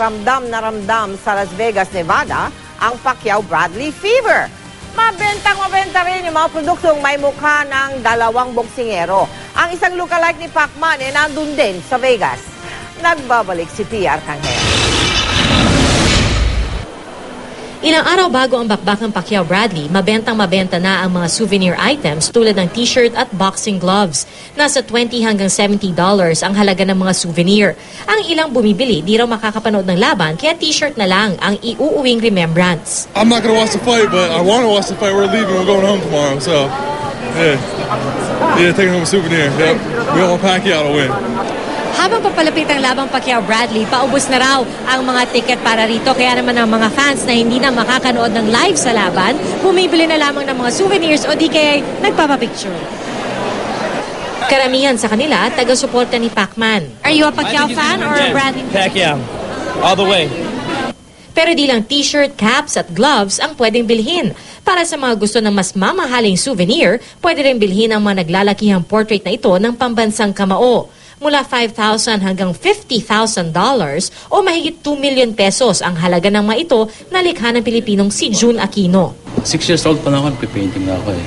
ramdam na ramdam sa Las Vegas, Nevada ang Pacquiao-Bradley fever. Mabenta rin yung mga produktong may mukha ng dalawang boksingero. Ang isang lookalike ni Pacman ay nandun din sa Vegas. Nagbabalik si Pia Arcangel. Ilang araw bago ang bakbak ng Pacquiao-Bradley, mabenta na ang mga souvenir items tulad ng t-shirt at boxing gloves. Nasa $20 hanggang $70 ang halaga ng mga souvenir. Ang ilang bumibili di raw makakapanood ng laban kaya t-shirt na lang ang iuuwing remembrance. I'm not gonna watch the fight, but I want to watch the fight. We're leaving. We're going home tomorrow, so yeah, taking home a souvenir. Yep, we want Pacquiao to win. Habang papalapit ang labang Pacquiao-Bradley, paubos na raw ang mga tiket para rito. Kaya naman ang mga fans na hindi na makakanood ng live sa laban, bumibili na lamang ng mga souvenirs o di kaya nagpapapicture. Karamihan sa kanila, taga-suporta ni Pacman. Are you a Pacquiao fan or a Bradley? Pacquiao. All the way. Pero di lang t-shirt, caps at gloves ang pwedeng bilhin. Para sa mga gusto ng mas mamahaling souvenir, pwede rin bilhin ang mga naglalakihang portrait na ito ng pambansang kamao. Mula $5,000 hanggang $50,000 o mahigit 2 million pesos ang halaga ng mga ito na likha ng Pilipinong si Jun Aquino. 6 years old pa na ako, nagpipainting na ako eh.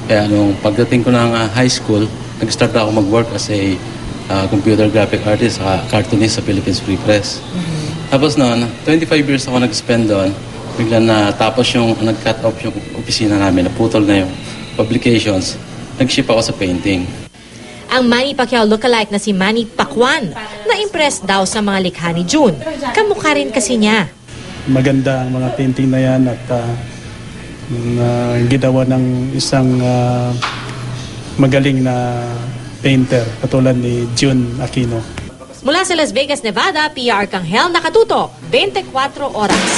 Kaya nung pagdating ko ng high school, nag-start ako mag-work as a computer graphic artist, cartoonist sa Philippines Free Press. Tapos noon, 25 years ako nag-spend doon. Bigla na tapos yung nag-cut off yung opisina namin, naputol na yung publications. Nag-ship ako sa painting. Ang Manny Pacquiao lookalike na si Manny Pacwan na-impress daw sa mga likha ni Jun. Kamukha rin kasi niya. Maganda ang mga painting na yan at ginawa ng isang magaling na painter katulad ni Jun Aquino. Mula sa Las Vegas, Nevada, Pia Arcangel, nakatutok 24 oras.